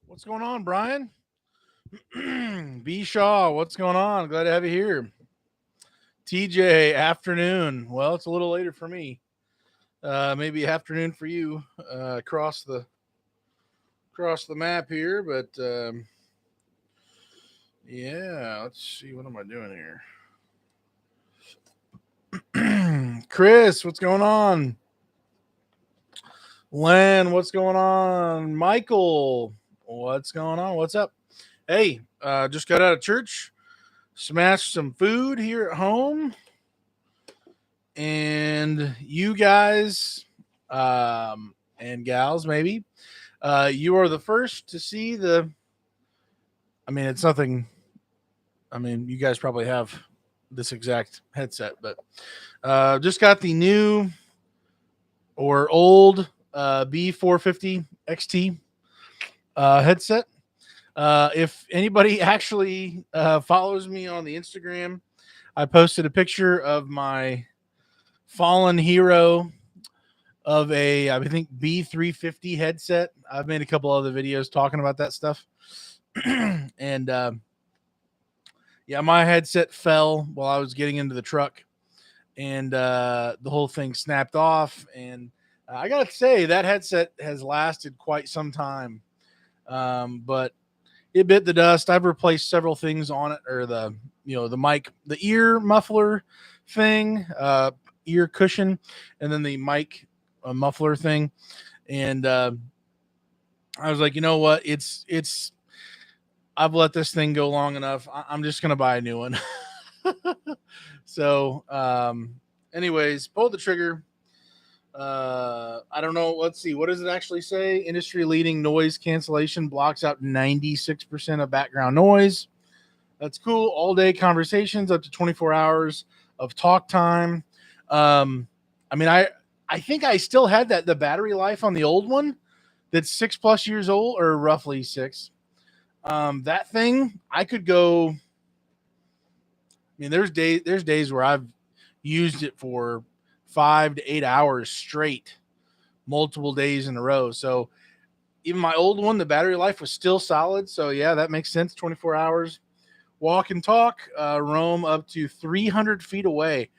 What's going on, Brian? B Shaw, what's going on? Glad to have you here. TJ, afternoon. Well, it's a little later for me. Maybe afternoon for you across the map here, but yeah. Let's see. What am I doing here? Chris, what's going on? Len, what's going on? Michael, what's going on? What's up? Hey, just got out of church, smashed some food here at home, and you guys and gals, maybe, you are the first to see the. I mean, it's nothing. I mean, you guys probably have this exact headset, but just got the new or old B450 XT headset. If anybody actually follows me on the Instagram, I posted a picture of my fallen hero of a, I think, B350 headset. I've made a couple other videos talking about that stuff. And yeah, my headset fell while I was getting into the truck, and the whole thing snapped off. And I got to say, that headset has lasted quite some time. But it bit the dust. I've replaced several things on it, or the mic, the ear muffler thing, ear cushion, and then the mic muffler thing. And I was like, you know what? It's. I've let this thing go long enough. I'm just gonna buy a new one. So, anyways, pulled the trigger. I don't know. Let's see. What does it actually say? Industry leading noise cancellation blocks out 96% of background noise. That's cool. All day conversations, up to 24 hours of talk time. I mean, I think I still had the battery life on the old one that's 6+ years old, or roughly 6. That thing, I could go. I mean, there's days where I've used it for 5 to 8 hours straight, multiple days in a row. So even my old one, the battery life was still solid. So yeah, that makes sense. 24 hours. Walk and talk, roam up to 300 feet away.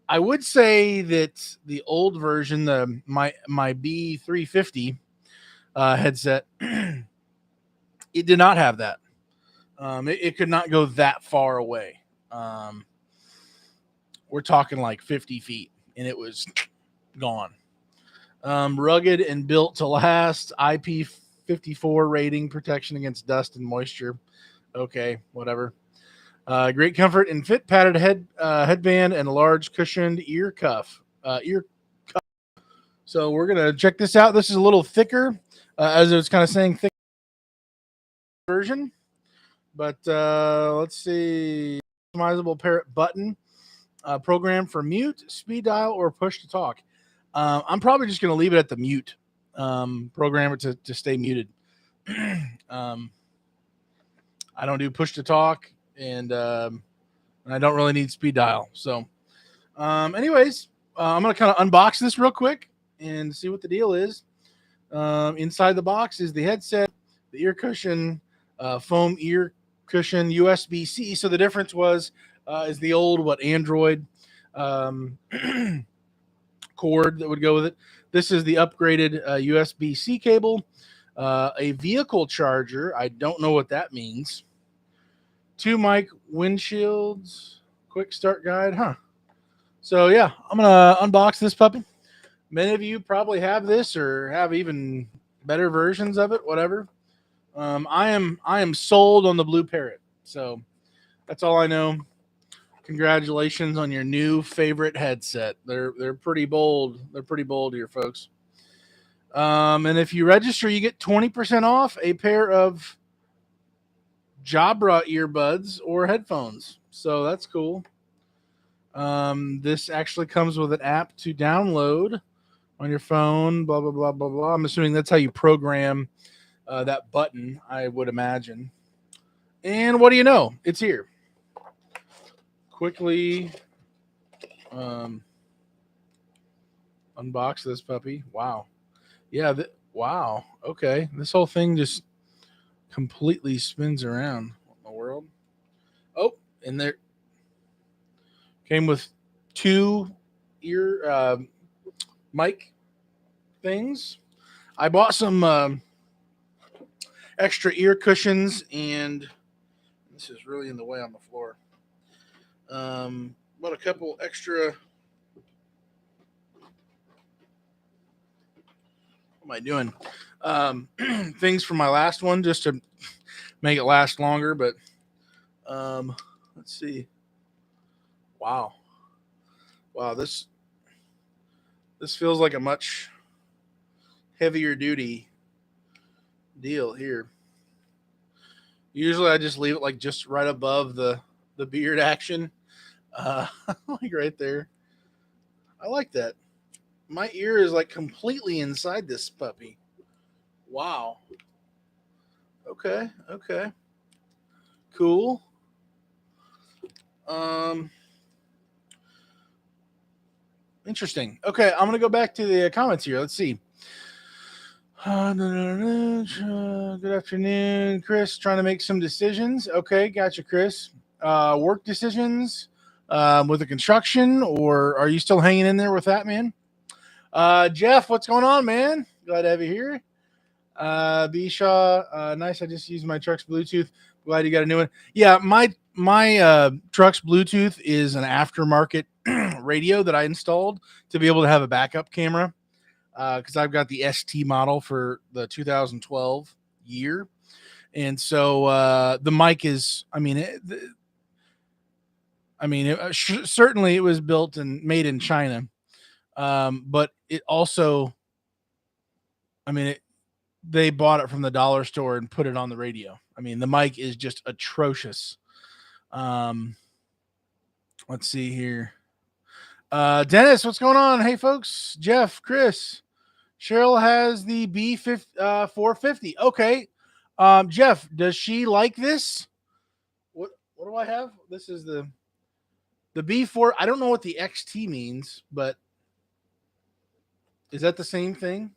I would say that the old version, my B350 headset, it did not have that. It could not go that far away. We're talking like 50 feet, and it was gone. Rugged and built to last. IP54 rating, protection against dust and moisture. Okay, whatever. Great comfort and fit. Padded headband and a large cushioned ear cuff. So we're gonna check this out. This is a little thicker, as it was kind of saying, thick version. But let's see. Customizable parrot button. Program for mute, speed dial, or push to talk. I'm probably just going to leave it at the mute. Program it to stay muted. I don't do push to talk, and I don't really need speed dial. So, anyways, I'm going to kind of unbox this real quick and see what the deal is. Inside the box is the headset, the ear cushion, foam ear cushion, USB-C. So the difference is the old Android cord that would go with it. This is the upgraded USB-C cable, a vehicle charger. I don't know what that means. 2 mic windshields, quick start guide, huh? So yeah, I'm gonna unbox this puppy. Many of you probably have this or have even better versions of it. Whatever. I am sold on the Blue Parrot. So that's all I know. Congratulations on your new favorite headset. They're pretty bold. They're pretty bold here, folks. And if you register, you get 20% off a pair of Jabra earbuds or headphones. So that's cool. This actually comes with an app to download on your phone. Blah blah blah blah blah. I'm assuming that's how you program that button, I would imagine. And what do you know? It's here. Quickly Um, unbox this puppy. Wow. Yeah. Wow. Okay. This whole thing just completely spins around. What in the world? Oh, and there came with two ear mic things. I bought some extra ear cushions, and this is really in the way on the floor. Bought a couple extra. What am I doing? Things for my last one just to make it last longer. But let's see. Wow, wow. This feels like a much heavier duty deal here. Usually, I just leave it like just right above the beard action, like right there. I like that. My ear is like completely inside this puppy. Wow. Okay. Okay. Cool. Um. Interesting. Okay, I'm gonna go back to the comments here. Let's see. Good afternoon, Chris. Trying to make some decisions. Okay, gotcha, Chris. Work decisions with the construction, or are you still hanging in there with that, man? Jeff, what's going on, man? Glad to have you here. Bishaw, nice. I just used my truck's Bluetooth. Glad you got a new one. Yeah, my truck's Bluetooth is an aftermarket radio that I installed to be able to have a backup camera because I've got the ST model for the 2012 year, and so the mic is. Certainly it was built and made in China, but it also, I mean, it, they bought it from the dollar store and put it on the radio. I mean, the mic is just atrocious. Um, let's see here. Dennis, what's going on? Hey, folks. Jeff, Chris, Cheryl has the B450. Okay. Jeff, does she like this? What do I have? This is the B4. I don't know what the XT means, but is that the same thing?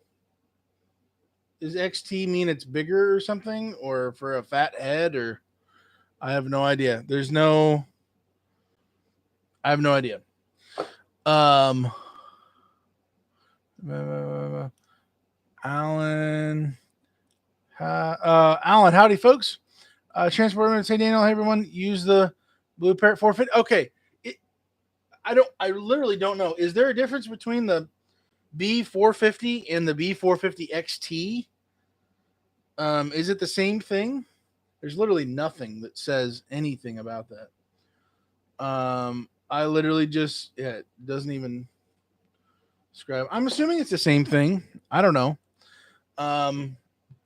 Does XT mean it's bigger or something, or for a fat head, or I have no idea. I have no idea. Um, Alan, Alan, howdy, folks. Transport say Daniel, hey everyone, use the Blue Parrot 450. Okay, I literally don't know. Is there a difference between the B450 and the B450 XT? Is it the same thing? There's literally nothing that says anything about that. I literally just it doesn't even describe. I'm assuming it's the same thing. I don't know. Um,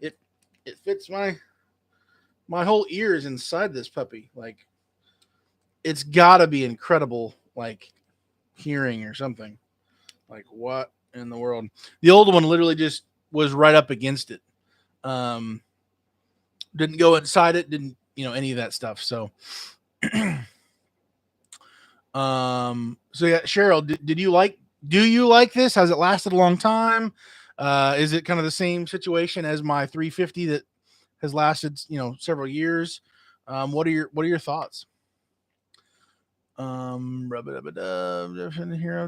it it fits my whole ear is inside this puppy. Like it's got to be incredible, like hearing or something. Like what in the world? The old one literally just was right up against it. Um, didn't go inside it. Didn't any of that stuff. So. So yeah, Cheryl, do you like this? Has it lasted a long time? Is it kind of the same situation as my 350 that has lasted, several years? What are your thoughts? Hero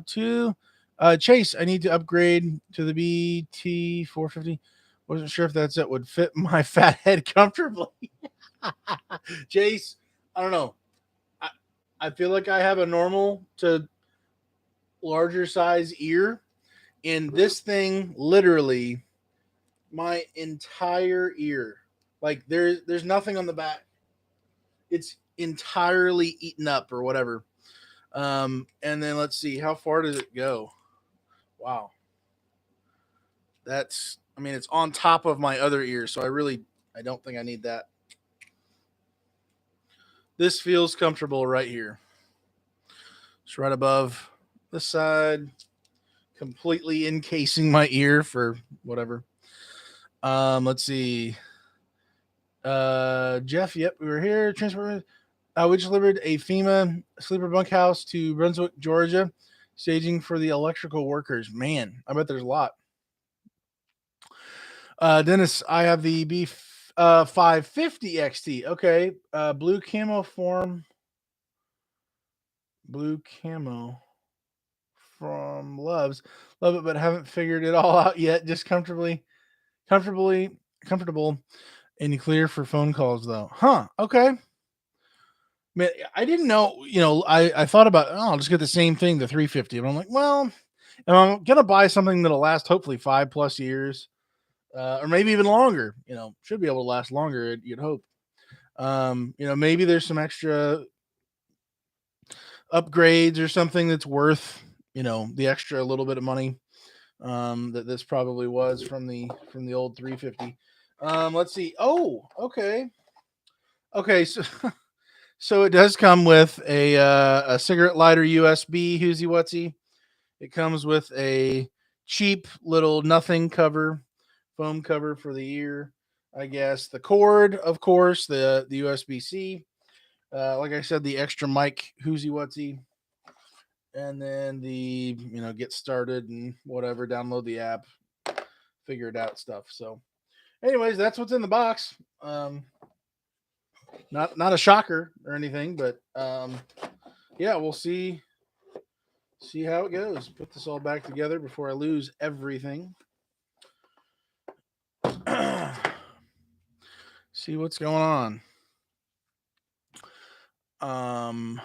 2. Chase, I need to upgrade to the BT 450. Wasn't sure if that's it would fit my fat head comfortably. Chase, I don't know. I feel like I have a normal to larger size ear, and this thing literally my entire ear, like there's nothing on the back. It's entirely eaten up or whatever. And then let's see, how far does it go? Wow. It's on top of my other ear, so I don't think I need that. This feels comfortable right here. It's right above the side, completely encasing my ear for whatever. Let's see. Jeff, yep, we were here. Transport. We just delivered a FEMA sleeper bunkhouse to Brunswick, Georgia. Staging for the electrical workers. Man, I bet there's a lot. Dennis, I have the B 550 XT. Okay. Blue camo form. Blue camo from Loves. Love it, but haven't figured it all out yet. Just comfortably, comfortable and clear for phone calls though. Huh. Okay. Man, I didn't know, I thought about, oh, I'll just get the same thing, the 350. And I'm like, well, if I'm going to buy something that'll last hopefully 5+ years, or maybe even longer, should be able to last longer, you'd hope. Maybe there's some extra upgrades or something that's worth, the extra little bit of money, that this probably was from the old 350. Let's see. Oh, okay. Okay. So, so it does come with a cigarette lighter USB Whoozy Whatsy. It comes with a cheap little nothing cover, foam cover for the ear, I guess. The cord, of course, the USB C. Like I said, the extra mic Whoozy Whatsy, and then the get started and whatever, download the app, figure it out stuff. So, anyways, that's what's in the box. Not a shocker or anything, but yeah, we'll see how it goes. Put this all back together before I lose everything. See what's going on. Um,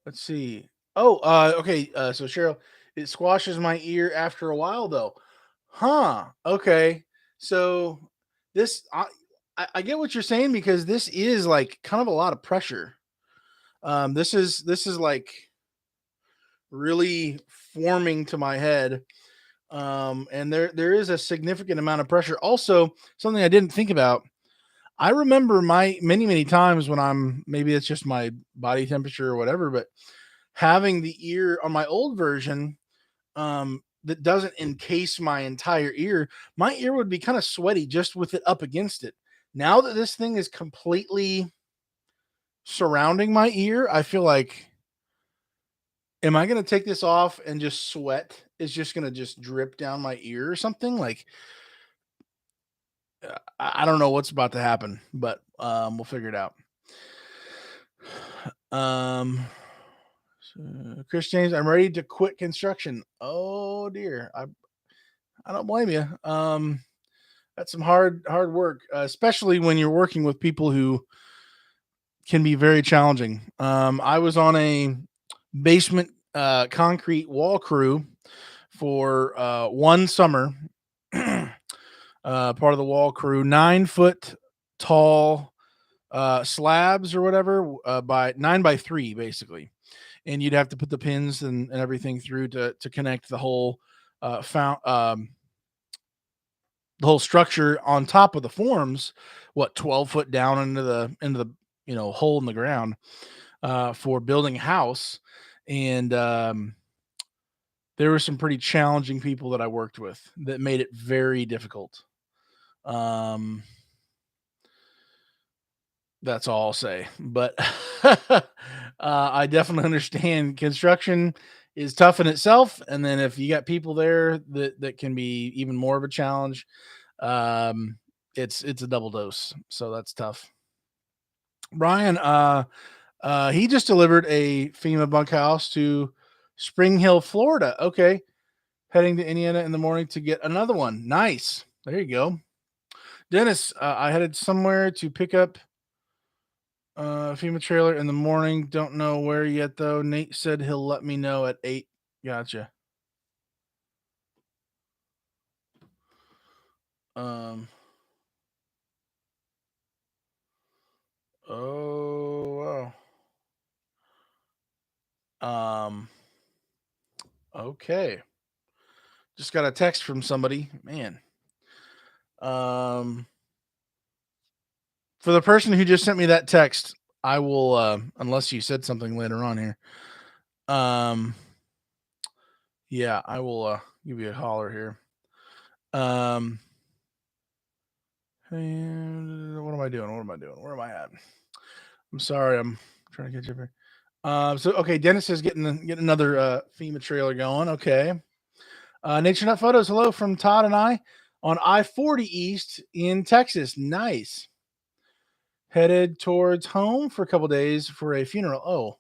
let's see. Oh, okay. So Cheryl, it squashes my ear after a while, though. Huh. Okay. So this, I get what you're saying, because this is like kind of a lot of pressure. This is like really forming to my head. And there is a significant amount of pressure. Also, something I didn't think about. I remember my many times when maybe it's just my body temperature or whatever, but having the ear on my old version, that doesn't encase my entire ear, my ear would be kind of sweaty just with it up against it. Now that this thing is completely surrounding my ear, I feel like, am I going to take this off and just sweat is just going to just drip down my ear or something? Like, I don't know what's about to happen, but we'll figure it out. So Chris James, I'm ready to quit construction. Oh dear, I don't blame you. That's some hard work, especially when you're working with people who can be very challenging. I was on a basement concrete wall crew for one summer. Part of the wall crew, 9 foot tall slabs or whatever, by 9x3 basically, and you'd have to put the pins and everything through to connect the whole the whole structure on top of the forms. What, 12 foot down into the hole in the ground, for building a house. And there were some pretty challenging people that I worked with that made it very difficult. Um, That's all I'll say. But I definitely understand construction is tough in itself, and then if you got people there that can be even more of a challenge, um, it's a double dose. So that's tough. Brian, he just delivered a FEMA bunkhouse to Spring Hill, Florida. Okay, heading to Indiana in the morning to get another one. Nice. There you go. Dennis, I headed somewhere to pick up FEMA trailer in the morning. Don't know where yet though. Nate said he'll let me know at 8. Gotcha. Um. Oh wow. Okay. Just got a text from somebody. Man. Um. For the person who just sent me that text, I will. Unless you said something later on here. Um. Yeah, I will give you a holler here. Um. And what am I doing? What am I doing? Where am I at? I'm sorry. I'm trying to get you here. So okay, Dennis is getting another FEMA trailer going. Okay. Nature Nut Photos. Hello from Todd and I on I-40 East in Texas. Nice. Headed towards home for a couple days for a funeral. Oh,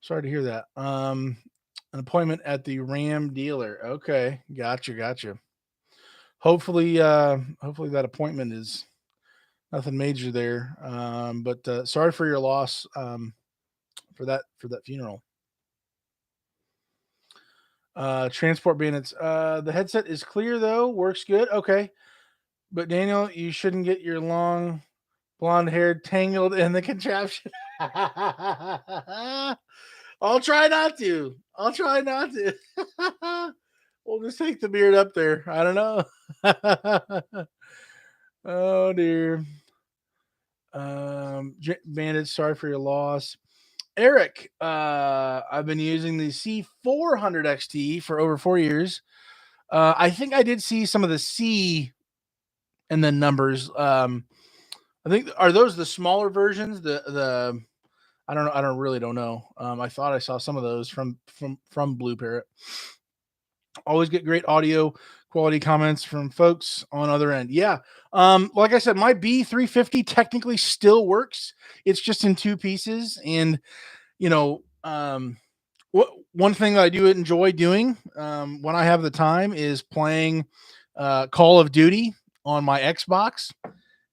sorry to hear that. An appointment at the Ram dealer. Okay, gotcha. Hopefully that appointment is nothing major there. But sorry for your loss. For that funeral. Transport bandits. The headset is clear though. Works good. Okay, but Daniel, you shouldn't get your long blonde hair tangled in the contraption. I'll try not to. I'll try not to. We'll just take the beard up there. I don't know. Oh dear. Bandit, sorry for your loss. Eric, I've been using the C400 XT for over 4 years. I think I did see some of the C and then numbers. I think are those the smaller versions? The I don't know. I don't know. I thought I saw some of those from Blue Parrot. Always get great audio quality comments from folks on other end. Yeah. Like I said, my B350 technically still works. It's just in two pieces. And, you know, one thing that I do enjoy doing when I have the time is playing Call of Duty on my Xbox.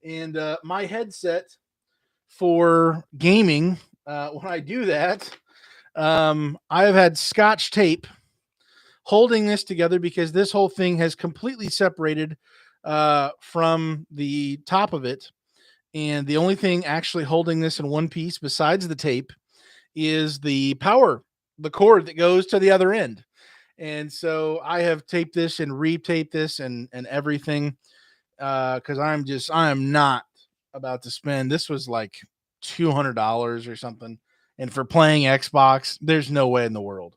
And my headset for gaming, when I do that, I have had scotch tape holding this together because this whole thing has completely separated from the top of it. And the only thing actually holding this in one piece besides the tape is the cord that goes to the other end. And so I have taped this and retaped this and everything because I am not about to spend. This was like $200 or something, and for playing Xbox, there's no way in the world.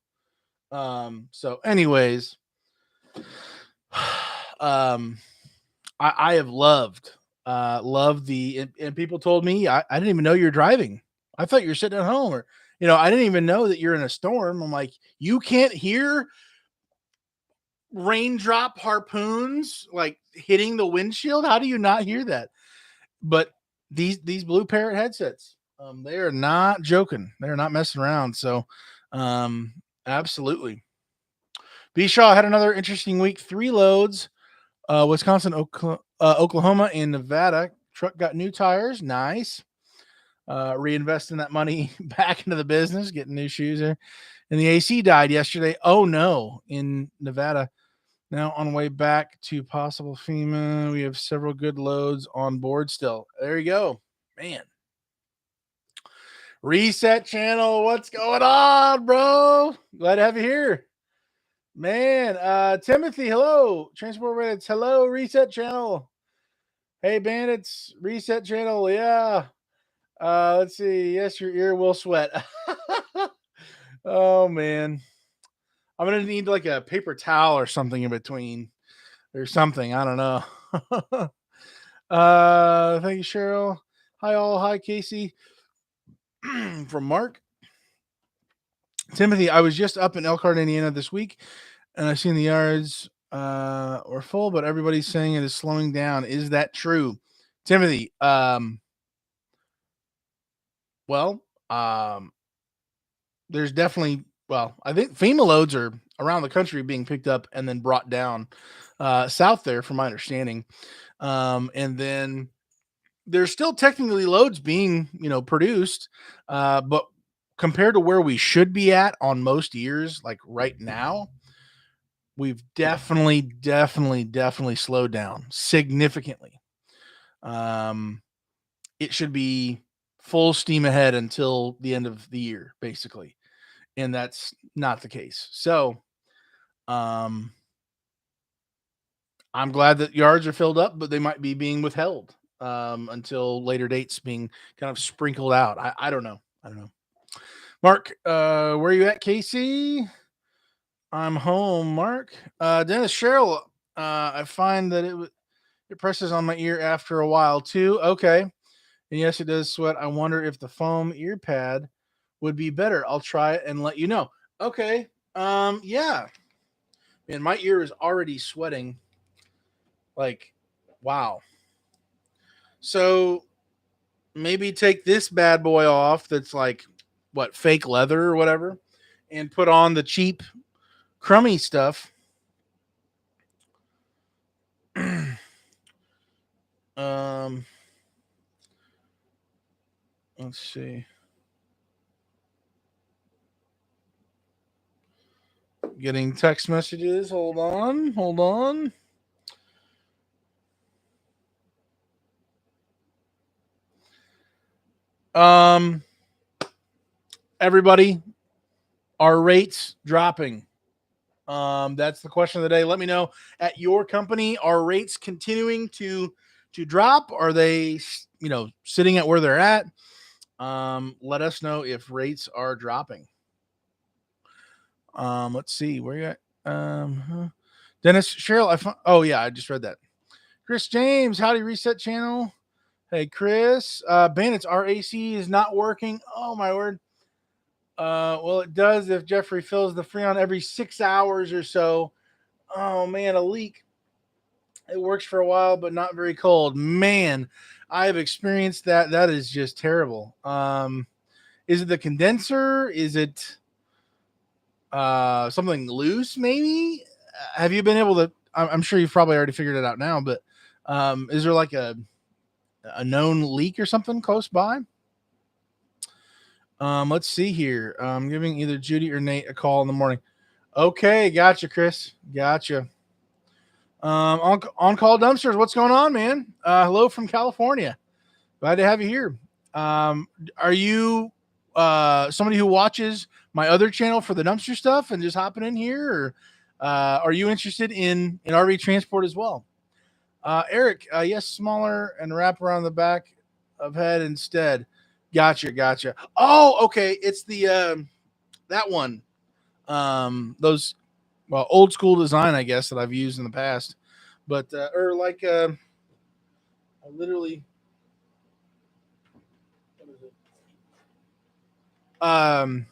So anyways, I have loved and people told me I didn't even know you're driving. I thought you were sitting at home, or I didn't even know that you're in a storm. I'm like, you can't hear raindrop harpoons like hitting the windshield. How do you not hear that? But these Blue Parrot headsets, they are not joking. They're not messing around. So, absolutely. B Shaw had another interesting week. 3 loads. Wisconsin, Oklahoma, and Nevada. Truck got new tires. Nice. Reinvesting that money back into the business, getting new shoes there. And the AC died yesterday. Oh no, in Nevada. Now on the way back to possible FEMA, we have several good loads on board still. There you go, man. Reset channel, what's going on, bro? Glad to have you here, man. Timothy, hello. Transport Reddits, hello. Reset channel. Hey, bandits, reset channel. Yeah. Let's see. Yes, your ear will sweat. Oh man, I'm gonna need like a paper towel or something in between, or something. I don't know. Thank you, Cheryl. Hi, all. Hi, Casey. From Mark. Timothy, I was just up in Elkhart, Indiana this week, and I've seen the yards were full, but everybody's saying it is slowing down. Is that true, Timothy? Well, there's definitely, well, I think FEMA loads are around the country being picked up and then brought down south there, from my understanding. And then there's still technically loads being, produced, but compared to where we should be at on most years, like right now, we've definitely slowed down significantly. It should be full steam ahead until the end of the year, basically. And that's not the case. So, I'm glad that yards are filled up, but they might be being withheld until later dates being kind of sprinkled out. I don't know. Mark, where are you at, Casey? I'm home, Mark. Dennis, Cheryl, I find that it presses on my ear after a while too. Okay. And yes, it does sweat. I wonder if the foam ear pad would be better. I'll try it and let you know. Okay. Yeah. Man, my ear is already sweating. Like, wow. So maybe take this bad boy off that's like what, fake leather or whatever, and put on the cheap crummy stuff. um let's see. Getting text messages. Hold on. Hold on. Um Everybody, are rates dropping? That's the question of the day. Let me know at your company. Are rates continuing to drop? Are they, sitting at where they're at? Let us know if rates are dropping. Let's see where you at. Dennis Cheryl. Oh yeah, I just read that. Chris James, howdy reset channel. Hey Chris, Bandits RAC is not working. Oh my word. Well, it does if Jeffrey fills the Freon every 6 hours or so. Oh man, a leak. It works for a while, but not very cold. Man, I have experienced that. That is just terrible. Is it the condenser? Is it something loose? Maybe. Have you been able to? I'm sure you've probably already figured it out now, but is there like a known leak or something close by? Let's see here. I'm giving either Judy or Nate a call in the morning. Okay, gotcha, Chris. Gotcha. On call dumpsters. What's going on, man? Hello from California. Glad to have you here. Are you somebody who watches my other channel for the dumpster stuff and just hopping in here, or are you interested in RV transport as well? Eric, yes, smaller and wrap around the back of head instead. Gotcha, gotcha. Oh, okay. It's the that one. Those old school design, I guess, that I've used in the past. But or like I literally what is it?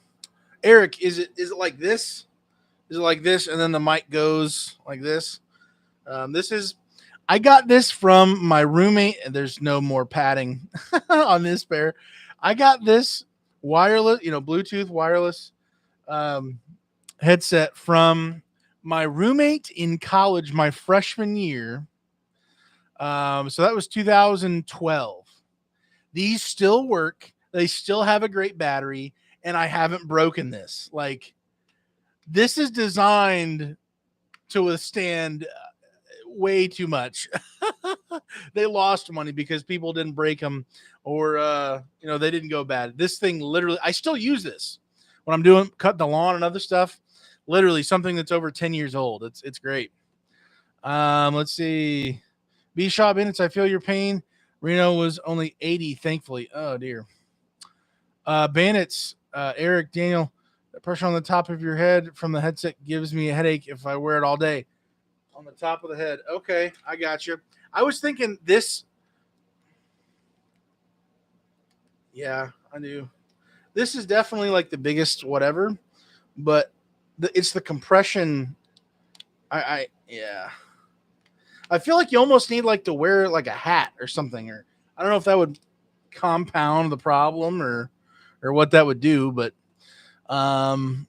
Eric, is it like this? Is it like this and then the mic goes like this? This is I got this from my roommate, and there's no more padding on this pair. I got this wireless, Bluetooth wireless um, headset from my roommate in college, my freshman year. So that was 2012. These still work. They still have a great battery, and I haven't broken this. Like, this is designed to withstand way too much. They lost money because people didn't break them, or they didn't go bad. This thing literally, I still use this when I'm doing cutting the lawn and other stuff. Literally something that's over 10 years old. It's great. Let's see. B Shop Minutes, I feel your pain. Reno was only 80, thankfully. Oh dear. Bandits, Eric, Daniel, the pressure on the top of your head from the headset gives me a headache if I wear it all day. On the top of the head. Okay, I got you. I was thinking this. Yeah, I knew. This is definitely like the biggest whatever, but it's the compression. Yeah. I feel like you almost need like to wear like a hat or something, or I don't know if that would compound the problem or what that would do, but um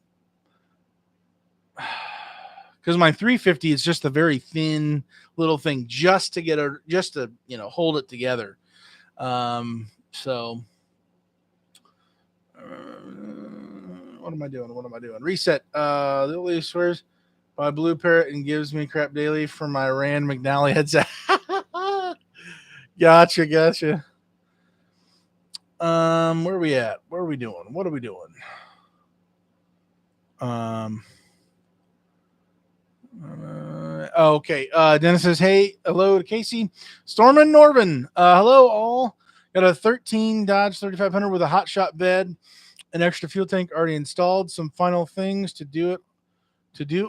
because my 350 is just a very thin little thing just to hold it together. So what am I doing? What am I doing? Reset. The only swears by Blue Parrot and gives me crap daily for my Rand McNally headset. Gotcha. Where are we at? What are we doing? What are we doing? Okay. Dennis says, hey, hello to Casey. Storm and Norman. Hello, all. Got a 13 Dodge 3500 with a hot shot bed, an extra fuel tank already installed, some final things to do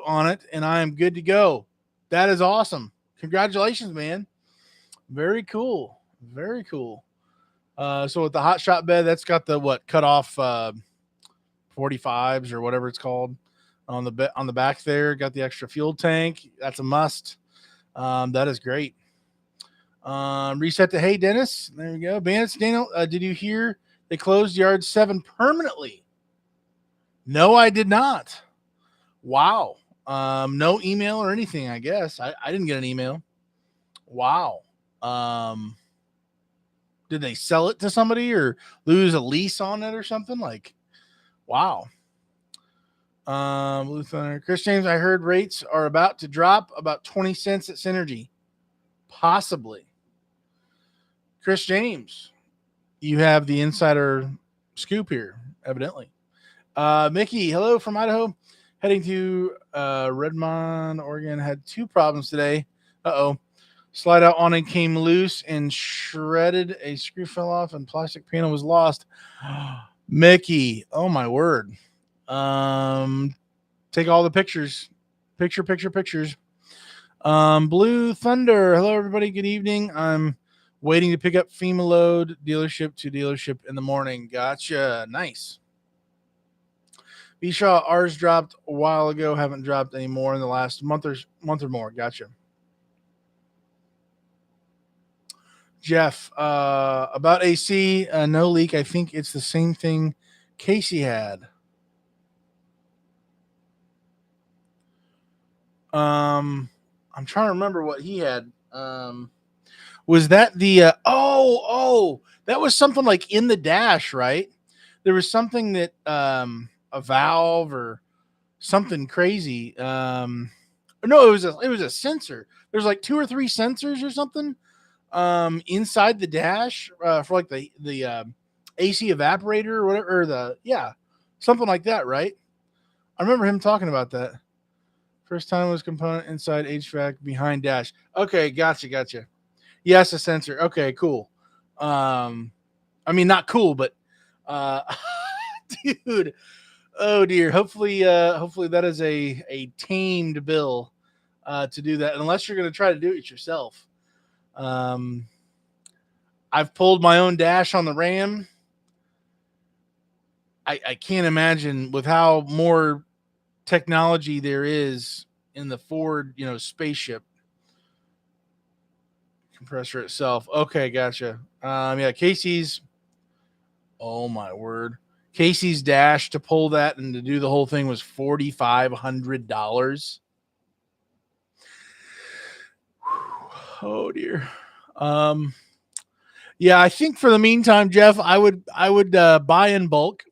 on it, and I am good to go. That is awesome. Congratulations, man. Very cool. Very cool. So with the hot shot bed, that's got the cut off 45s or whatever it's called on the back there. Got the extra fuel tank. That's a must. That is great. Reset to hey Dennis. There we go. Bandits Daniel, did you hear they closed yard 7 permanently? No, I did not. Wow. No email or anything, I guess. I didn't get an email. Wow. Did they sell it to somebody or lose a lease on it or something? Like, wow. Blue Thunder. Chris James, I heard rates are about to drop about 20 cents at Synergy. Possibly. Chris James, you have the insider scoop here, evidently. Mickey, hello from Idaho. Heading to Redmond, Oregon. Had 2 problems today. Uh-oh. Slide out awning came loose and shredded. A screw fell off and plastic panel was lost. Mickey, oh my word. Take all the pictures. Pictures. Blue Thunder. Hello, everybody. Good evening. I'm waiting to pick up FEMA load dealership to dealership in the morning. Gotcha. Nice. Bishaw, ours dropped a while ago. Haven't dropped any more in the last month or more. Gotcha. Jeff, about AC, no leak. I think it's the same thing Casey had. I'm trying to remember what he had. Was that the that was something like in the dash, right? There was something that a valve or something crazy. No, it was a sensor. There's like 2 or 3 sensors or something inside the dash for like the AC evaporator or whatever, or something like that, right? I remember him talking about that. First time was component inside HVAC behind dash. Okay, gotcha. Yes, a sensor. Okay, cool. I mean, not cool, but dude, oh dear. Hopefully that is a tamed bill to do that, unless you're going to try to do it yourself. I've pulled my own dash on the Ram. I can't imagine with how more technology there is in the Ford, spaceship compressor itself. Okay, gotcha. Casey's. Oh my word. Casey's dash to pull that and to do the whole thing was $4,500. Oh dear. I think for the meantime, Jeff, I would buy in bulk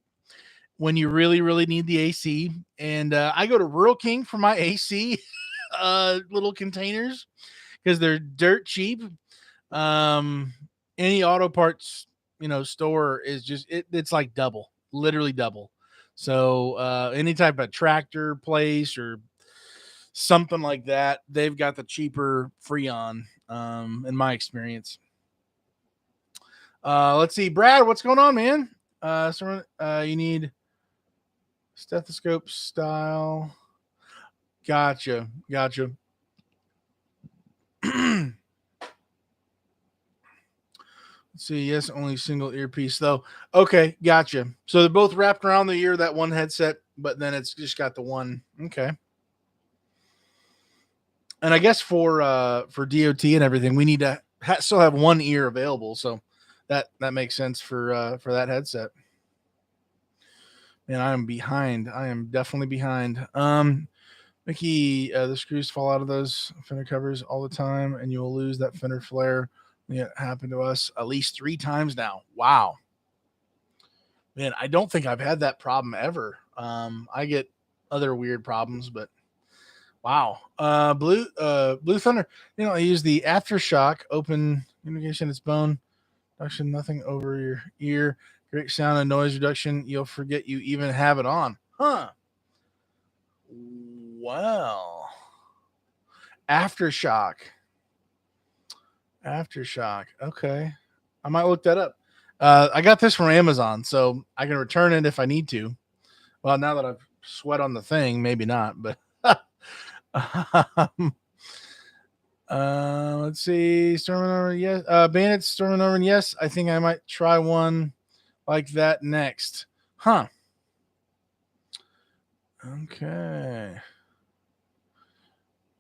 when you really, really need the AC. And I go to Rural King for my AC little containers because they're dirt cheap. Any auto parts, store is just it's like double, literally double. So any type of tractor place or something like that, they've got the cheaper Freon, in my experience. Let's see, Brad, what's going on, man? You need stethoscope style. Gotcha. Let's see. Yes, only single earpiece though. Okay, gotcha. So they're both wrapped around the ear, that one headset, but then it's just got the one. Okay. And I guess for DOT and everything, we need to still have one ear available. So that makes sense for that headset. Man, I am behind. I am definitely behind. Mickey, the screws fall out of those fender covers all the time, and you will lose that fender flare. It happened to us at least 3 times now. Wow. Man, I don't think I've had that problem ever. I get other weird problems, but wow. Blue Thunder, I use the aftershock open communication. It's bone reduction, nothing over your ear. Great sound and noise reduction. You'll forget you even have it on. Huh. Wow. Aftershock. Okay. I might look that up. I got this from Amazon, so I can return it if I need to. Well, now that I've sweat on the thing, maybe not, but Let's see. Storming over, yes. Bandits storming over, yes. I think I might try one like that next. Huh. Okay.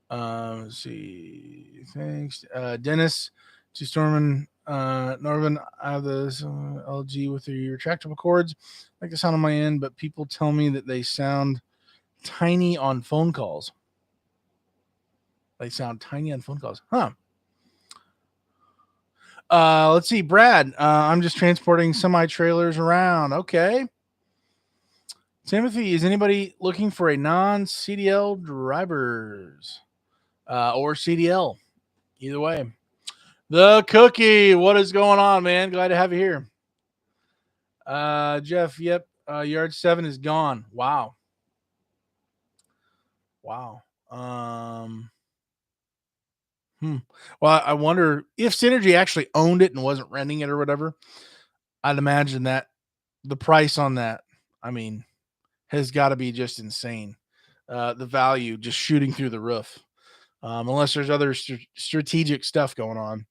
Let's see. Thanks. Dennis to Stormin Norvin. I have this LG with the retractable cords. I like the sound on my end, but people tell me that they sound tiny on phone calls. They sound tiny on phone calls. Huh. Let's see. Brad, I'm just transporting semi trailers around. Okay. Timothy, is anybody looking for a non CDL drivers or CDL? Either way. The Cookie, what is going on, man? Glad to have you here. Jeff, yep. Yard 7 is gone. Wow. Wow. Well, I wonder if Synergy actually owned it and wasn't renting it or whatever. I'd imagine that the price on that, I mean, has got to be just insane. The value just shooting through the roof. Unless there's other strategic stuff going on.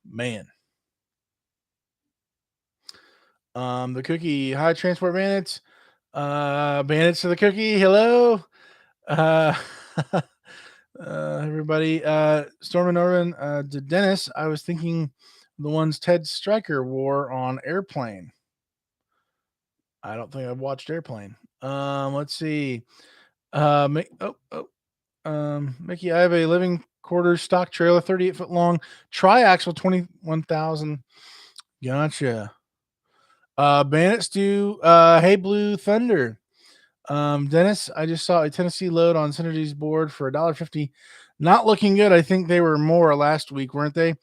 Man. The Cookie, hi, Transport Bandits. Bandits to the Cookie, hello. Uh, everybody. Storm and Norman, to Dennis, I was thinking the ones Ted Stryker wore on Airplane. I don't think I've watched Airplane. Let's see. Mickey, I have a living quarters stock trailer, 38-foot long, tri-axle, 21,000. Gotcha. Bandits do. Hey, Blue Thunder. Dennis, I just saw a Tennessee load on Synergy's board for $1.50. Not looking good. I think they were more last week, weren't they?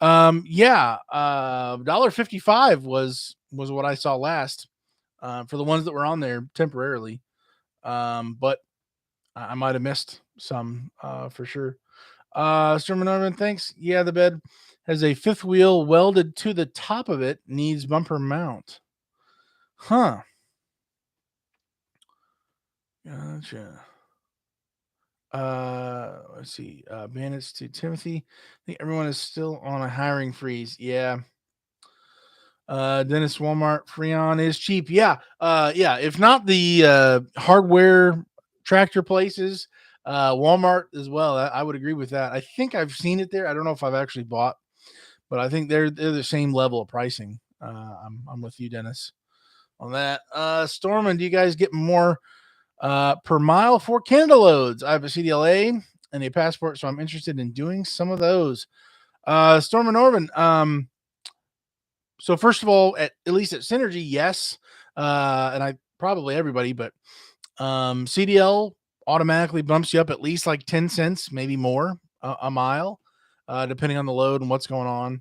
Yeah. $1.55 was what I saw last. For the ones that were on there temporarily. But I might have missed some for sure. Stormin Norman, thanks. Yeah, the bed has a fifth wheel welded to the top of it. Needs bumper mount. Huh. Gotcha. Let's see. Bandits to Timothy. I think everyone is still on a hiring freeze. Yeah. Dennis, Walmart Freon is cheap. Yeah. Yeah. If not the hardware tractor places, Walmart as well. I would agree with that. I think I've seen it there. I don't know if I've actually bought, but I think they're the same level of pricing. I'm with you, Dennis, on that. Storman, do you guys get more per mile for Canada loads? I have a CDLA and a passport, so I'm interested in doing some of those. Storm and Norman. So first of all, at least at Synergy, yes, and I probably everybody, but CDL automatically bumps you up at least like 10 cents, maybe more a mile, depending on the load and what's going on.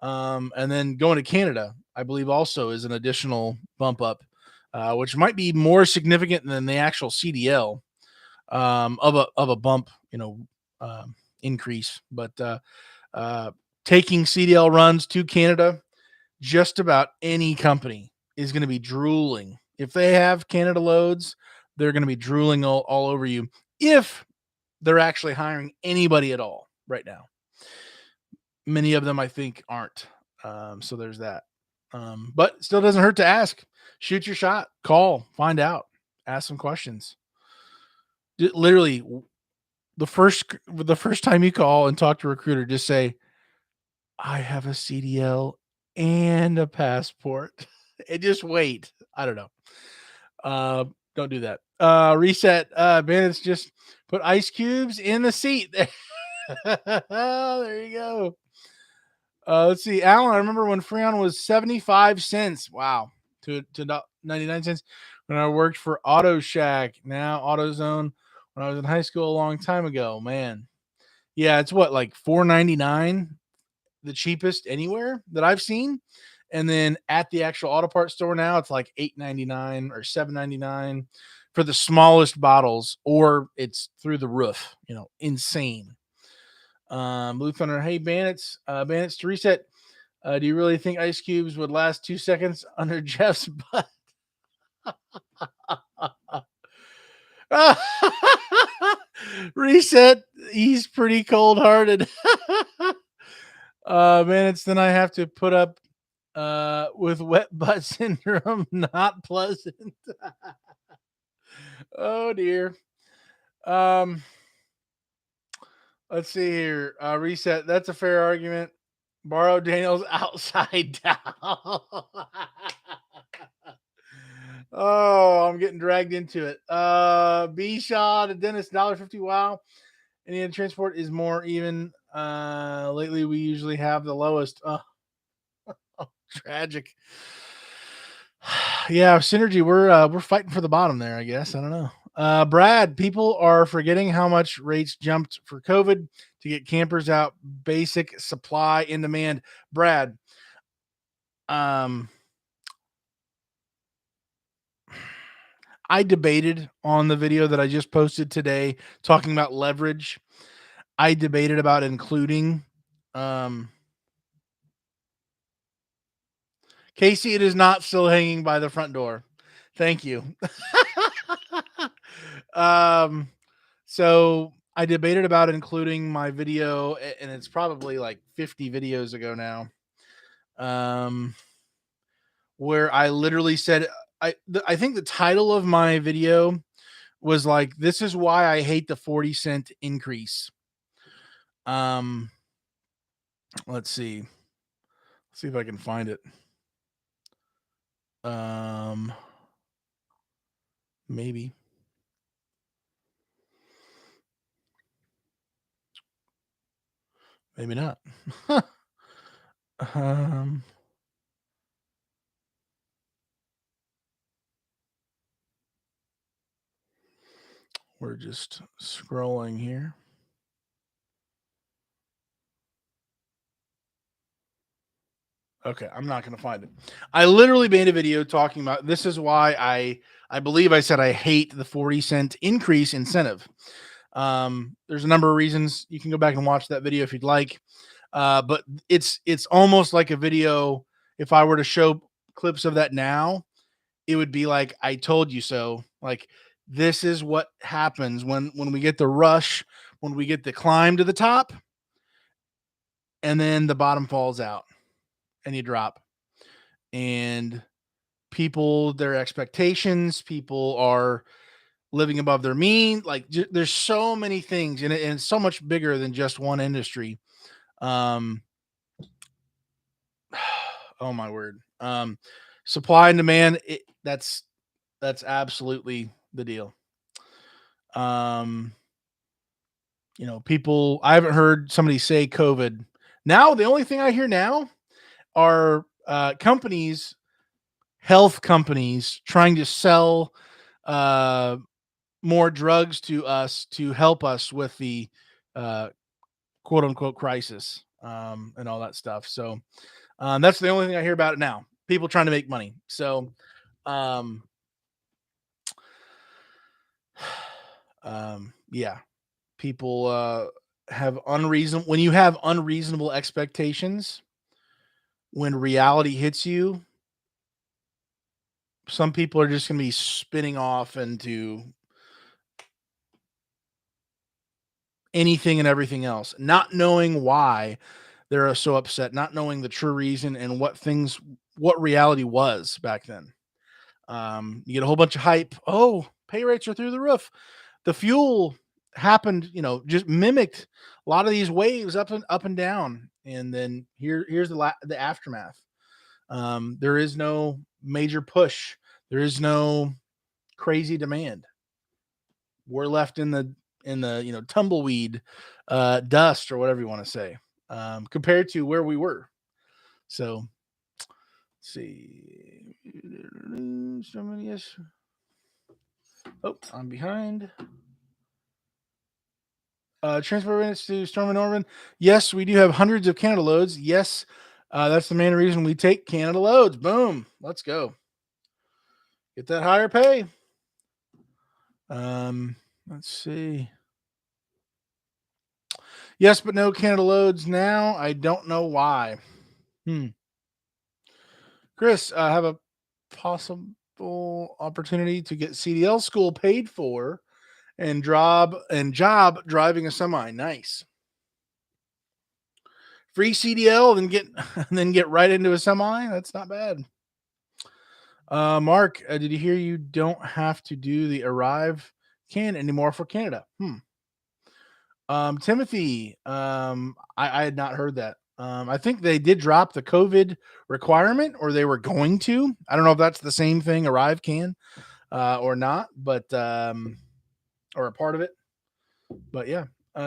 And then going to Canada, I believe also is an additional bump up, which might be more significant than the actual CDL of a bump, increase. But taking CDL runs to Canada, just about any company is going to be drooling. If they have Canada loads, they're going to be drooling all over you if they're actually hiring anybody at all right now. Many of them, I think, aren't. So there's that. But still doesn't hurt to ask. Shoot your shot. Call. Find out. Ask some questions. Literally, the first time you call and talk to a recruiter, just say, I have a CDL and a passport. And just wait. I don't know. Don't do that. Reset. Bandits just put ice cubes in the seat. There you go. Let's see. Alan, I remember when Freon was 75 cents. Wow. To 99 cents when I worked for Auto Shack, now AutoZone, when I was in high school a long time ago. Man. Yeah, it's what, like $4.99, the cheapest anywhere that I've seen. And then at the actual auto parts store now, it's like $8.99 or $7.99 for the smallest bottles, or it's through the roof. Insane. Blue Thunder, hey bandits, bandits to reset. Do you really think ice cubes would last 2 seconds under Jeff's butt? Reset. He's pretty cold hearted. Man, it's then I have to put up with wet butt syndrome. Not pleasant. Oh dear. Um, let's see here. Reset. That's a fair argument. Borrow Daniel's outside towel. Oh, I'm getting dragged into it. B Shaw to Dennis, $1.50. Wow. Indian transport is more even. Lately we usually have the lowest. Tragic. Yeah, synergy. We're fighting for the bottom there, I guess. I don't know. Brad, people are forgetting how much rates jumped for COVID to get campers out. Basic supply in demand. Brad, um, I debated on the video that I just posted today talking about leverage. I debated about including um Casey, it is not still hanging by the front door. Thank you. um so I debated about including my video and it's probably like 50 videos ago now. Um where I literally said I think the title of my video was like this is why I hate the 40-cent increase. Um let's see. Let's see if I can find it. Um maybe. Maybe not. um we're just scrolling here. Okay, I'm not going to find it. I literally made a video talking about this is why I believe I said I hate the 40-cent increase incentive. There's a number of reasons. You can go back and watch that video if you'd like. But it's almost like a video. If I were to show clips of that now, it would be like I told you so. Like this is what happens when we get the rush, when we get the climb to the top, and then the bottom falls out and you drop. And people, their expectations, people are living above their mean. Like there's so many things, and it's so much bigger than just one industry. Um, oh my word. Supply and demand. That's absolutely the deal. Um, people. I haven't heard somebody say COVID. Now the only thing I hear now are companies, health companies, trying to sell uh more drugs to us to help us with the uh, quote unquote crisis and all that stuff. So that's the only thing I hear about it now. People trying to make money. So um, yeah, people have unreasonable when you have unreasonable expectations. When reality hits you, some people are just going to be spinning off into anything and everything else, not knowing why they're so upset, not knowing the true reason and what reality was back then. You get a whole bunch of hype. Oh, pay rates are through the roof. The fuel happened, just mimicked a lot of these waves up and down. And then here's the aftermath. There is no major push. There is no crazy demand. We're left in the tumbleweed dust or whatever you want to say, compared to where we were. So let's see. So many yes. Oh, I'm behind. Transport minutes to Storm and Norman. Yes, we do have hundreds of Canada loads. Yes, that's the main reason we take Canada loads. Boom. Let's go. Get that higher pay. Let's see. Yes, but no Canada loads now. I don't know why. Chris, have a possible opportunity to get CDL school paid for and job driving a semi. Nice. Free CDL, then get right into a semi. That's not bad. Mark, did you hear you don't have to do the arrive can anymore for Canada? Timothy, I had not heard that. I think they did drop the COVID requirement, or they were going to. I don't know if that's the same thing Arrive can or not, but or a part of it. But yeah,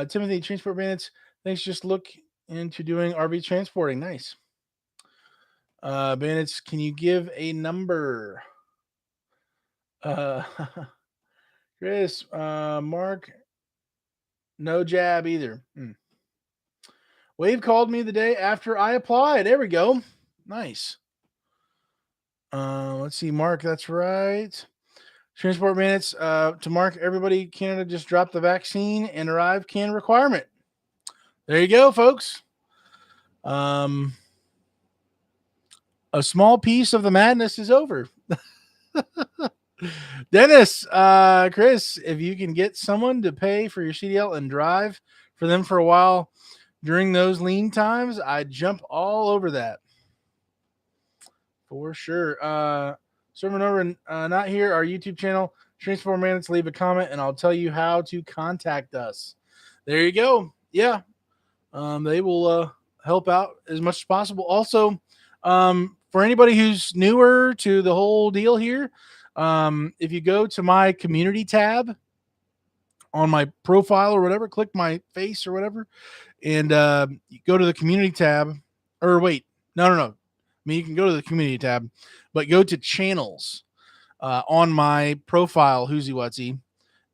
Timothy, Transport Bandits, thanks. Just look into doing RV transporting. Nice. Bandits, can you give a number? Uh, Chris, Mark, no jab either. Wave called me the day after I applied. There we go. Nice. Let's see, Mark. That's right. Transport minutes. To Mark, everybody, Canada just dropped the vaccine and Arrive can requirement. There you go, folks. A small piece of the madness is over. Dennis, Chris, if you can get someone to pay for your CDL and drive for them for a while during those lean times, I'd jump all over that. For sure. Sermon over not here, our YouTube channel, Transport Minutes, leave a comment and I'll tell you how to contact us. There you go. Yeah. They will help out as much as possible. Also, for anybody who's newer to the whole deal here, if you go to my community tab on my profile or whatever, click my face or whatever, and you go to the community tab, or wait, no. I mean, you can go to the community tab, but go to channels on my profile, Whoozy Wutsy,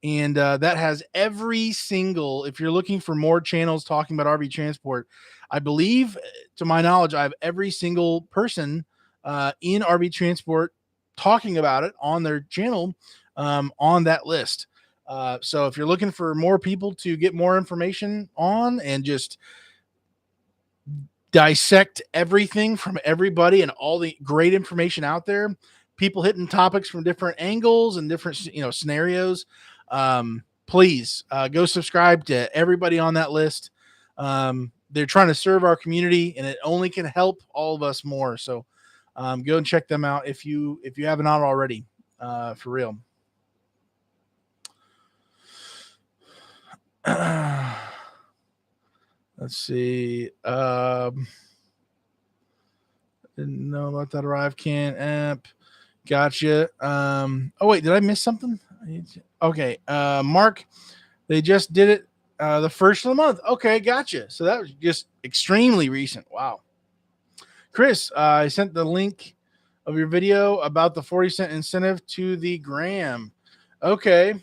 and that has every single. If you're looking for more channels talking about RV transport, I believe, to my knowledge, I have every single person in RV transport talking about it on their channel on that list. So if you're looking for more people to get more information on and just dissect everything from everybody and all the great information out there, people hitting topics from different angles and different scenarios, please go subscribe to everybody on that list. They're trying to serve our community and it only can help all of us more. So go and check them out if you have not already, for real. Let's see. Didn't know about that Arrive Can app. Gotcha. Oh wait, did I miss something? Okay. Mark, they just did it the first of the month. Okay, gotcha. So that was just extremely recent. Wow. Chris, I sent the link of your video about the 40-cent incentive to the gram. Okay.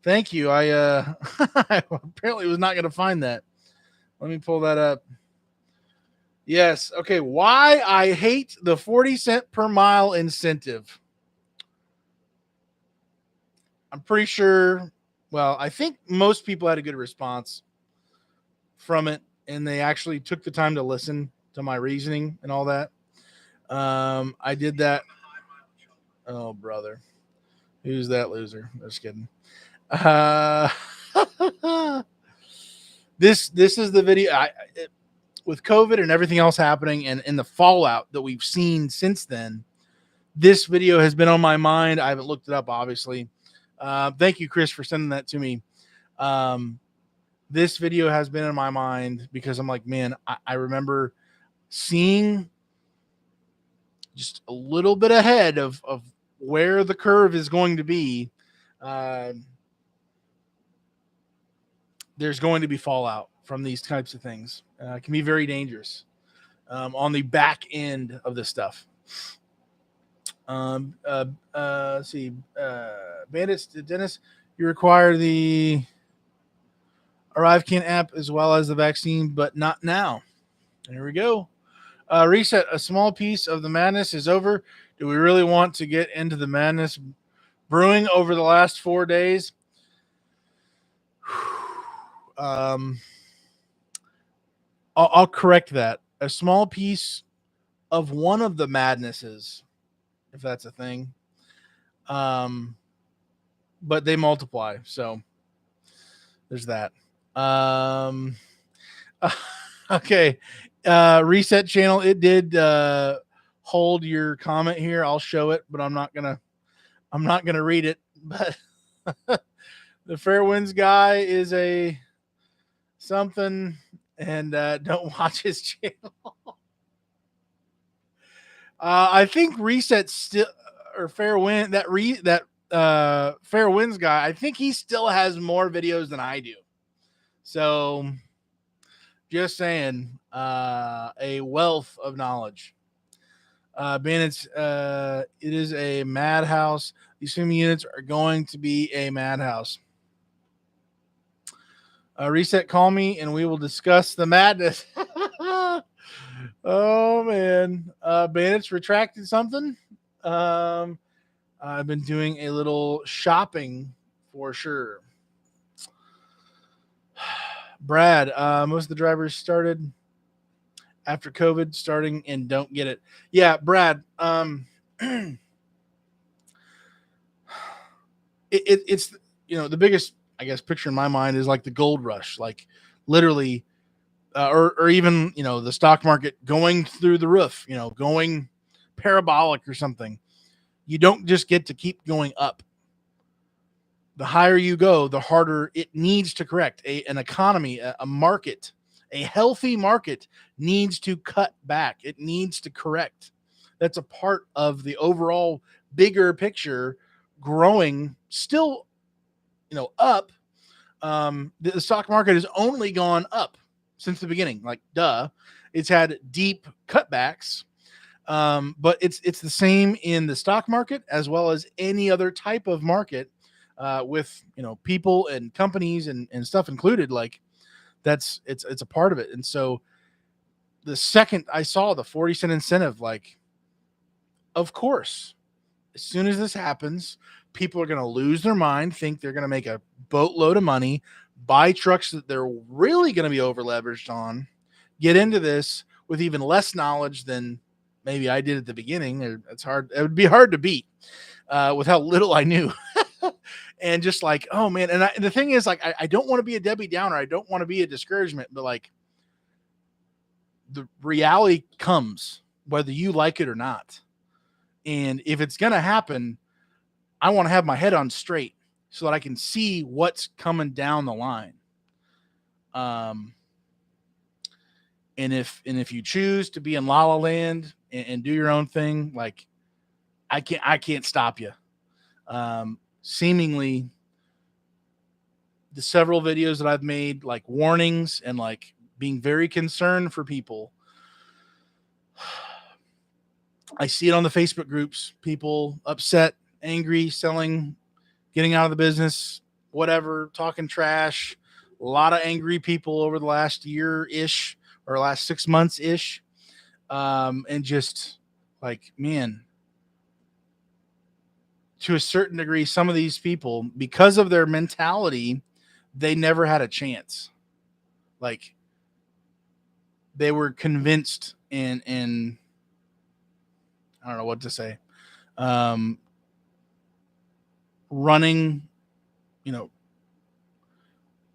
Thank you. I I apparently was not going to find that. Let me pull that up. Yes. Okay. Why I hate the 40-cent per mile incentive. I'm pretty sure. Well, I think most people had a good response from it, and they actually took the time to listen to my reasoning and all that. I did that. Oh, brother. Who's that loser? Just kidding. This is the video. With COVID and everything else happening and the fallout that we've seen since then, this video has been on my mind. I haven't looked it up, obviously. Thank you, Chris, for sending that to me. This video has been in my mind because I'm like, man, I remember seeing just a little bit ahead of where the curve is going to be. There's going to be fallout from these types of things. It can be very dangerous on the back end of this stuff. Let's see. Bandits, Dennis, you require the ArriveCan app as well as the vaccine, but not now. There we go. Reset. A small piece of the madness is over. Do we really want to get into the madness brewing over the last 4 days? I'll correct that. A small piece of one of the madnesses, if that's a thing. but they multiply. So there's that. Um, okay. Reset channel. It did hold your comment here. I'll show it, but I'm not gonna read it. But the Fair Winds guy is a something, and don't watch his channel. I think Reset still or Fair Wind that Fair Winds guy. I think he still has more videos than I do. So just saying, a wealth of knowledge. Ben, it is a madhouse. These swimming units are going to be a madhouse. Reset, call me, and we will discuss the madness. Oh man, Bandit's retracted something. I've been doing a little shopping for sure. Brad, most of the drivers started after COVID starting and don't get it. Yeah, Brad. It's the biggest I guess picture in my mind is like the gold rush, like literally, or even the stock market going through the roof, going parabolic or something. You don't just get to keep going up. The higher you go, the harder it needs to correct. An economy, a market, a healthy market needs to cut back. It needs to correct. That's a part of the overall bigger picture growing still, up. The stock market has only gone up since the beginning. Like, duh. It's had deep cutbacks. But it's the same in the stock market as well as any other type of market, with people and companies and stuff included. Like it's a part of it. And so the second I saw the 40-cent incentive, like, of course, as soon as this happens, people are going to lose their mind, think they're going to make a boatload of money, buy trucks that they're really going to be over leveraged on, get into this with even less knowledge than maybe I did at the beginning. It's hard. It would be hard to beat with how little I knew. And just like, oh man. And the thing is, like, I don't want to be a Debbie Downer. I don't want to be a discouragement, but like the reality comes whether you like it or not. And if it's going to happen, I want to have my head on straight so that I can see what's coming down the line. And if you choose to be in La La Land and do your own thing, like I can't stop you. Seemingly the several videos that I've made, like warnings and like being very concerned for people. I see it on the Facebook groups, people upset, angry, selling, getting out of the business, whatever, talking trash. A lot of angry people over the last year-ish or last 6 months-ish. And just like, man, to a certain degree, some of these people, because of their mentality, they never had a chance. Like they were convinced and I don't know what to say. Running,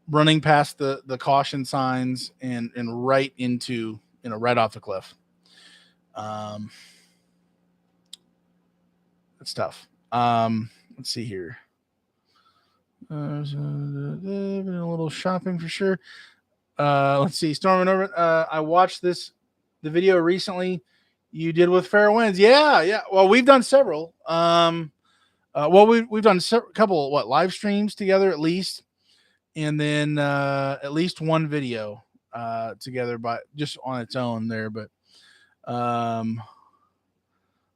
running past the caution signs and right into, right off the cliff. That's tough. Let's see here. A little shopping for sure. Let's see. Storm and Orbit. I watched the video recently you did with Fair Winds. Yeah. Well, we've done several. We've done a couple live streams together at least, and then at least one video together, by just on its own there. But